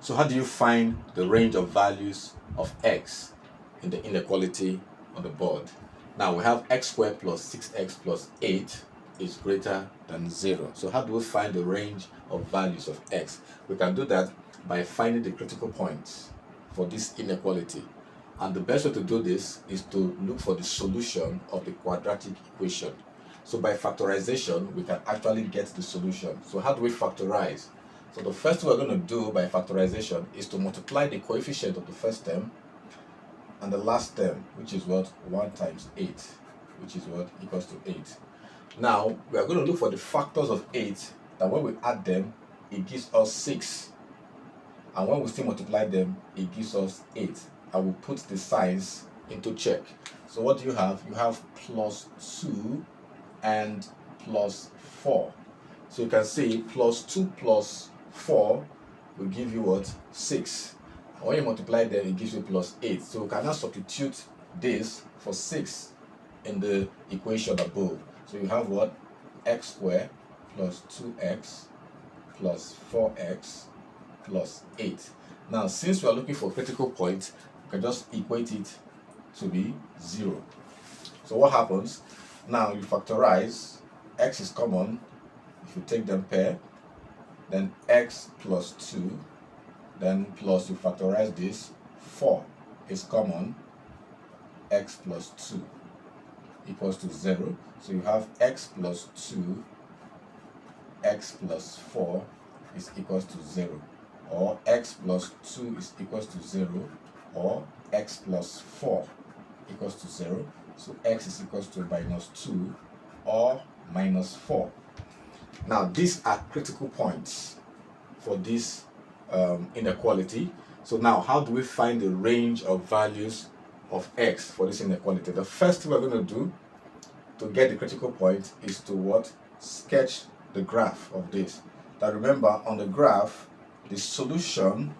So how do you find the range of values of x in the inequality on the board? Now we have x squared plus 6x plus 8 is greater than 0. So how do we find the range of values of x? We can do that by finding the critical points for this inequality. And the best way to do this is to look for the solution of the quadratic equation. So by factorization, we can actually get the solution. So how do we factorize? So the first thing we're going to do by factorization is to multiply the coefficient of the first term and the last term, which is what? 1 times 8, which is what? Equals to 8. Now, we are going to look for the factors of 8, that when we add them, it gives us 6. And when we still multiply them, it gives us 8. I will put the signs into check. So what do you have? You have plus 2 and plus 4. So you can see plus 2 plus 4 will give you what? 6. And when you multiply them, it gives you plus 8. So we can now substitute this for 6 in the equation above. So you have what? X squared plus 2x plus 4x plus 8. Now, since we are looking for critical points, we can just equate it to be 0. So what happens? Now you factorize. X is common. If you take them pair, then x plus 2, then plus you factorize this, 4 is common, x plus 2 equals to 0. So you have x plus 2, x plus 4 is equals to 0. Or x plus 2 is equals to 0. Or x plus 4 equals to 0. So x is equals to minus 2 or minus 4. Now these are critical points for this inequality. So now how do we find the range of values of x for this inequality? The first thing we're going to do to get the critical point is to what? Sketch the graph of this. Now remember, on the graph, the solution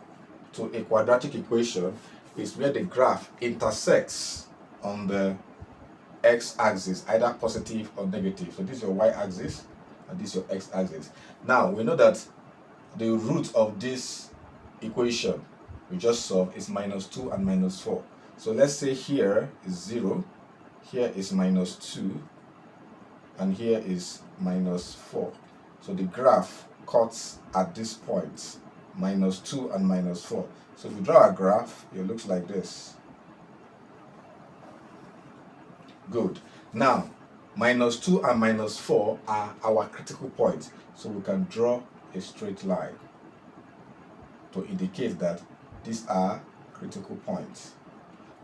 to a quadratic equation is where the graph intersects on the x-axis, either positive or negative. So this is your y-axis and this is your x-axis. Now we know that the root of this equation we just solved is minus 2 and minus 4. So let's say here is 0, here is minus 2, and here is minus 4. So the graph cuts at this point, minus 2 and minus 4. So if you draw a graph, it looks like this. Good. Now, minus 2 and minus 4 are our critical points. So we can draw a straight line to indicate that these are critical points.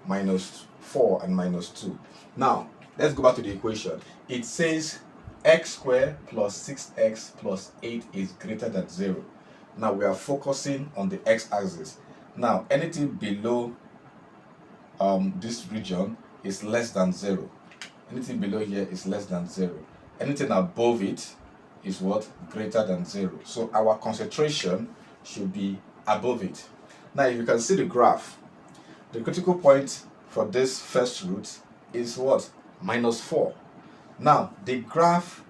Minus 4 and minus 2. Now, let's go back to the equation. It says x squared plus 6x plus 8 is greater than 0. Now we are focusing on the x-axis. Now anything below this region is less than 0. Anything below here is less than 0. Anything above it is what? Greater than 0. So our concentration should be above it. Now if you can see the graph, the critical point for this first root is what? Minus 4. Now the graph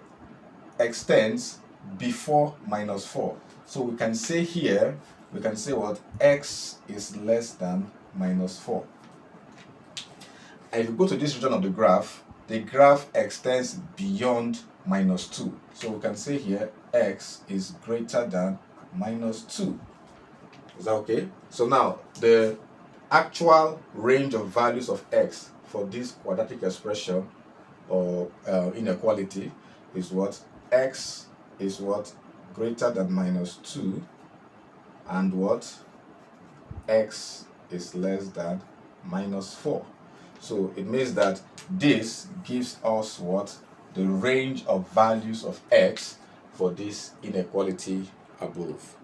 extends before minus 4. So we can say here, we can say what? X is less than minus 4. And if you go to this region of the graph extends beyond minus 2. So we can say here x is greater than minus 2. Is that okay? So now the actual range of values of x for this quadratic expression or inequality is what? X is what? Greater than minus 2, and what? X is less than minus 4. So it means that this gives us what? The range of values of x for this inequality above.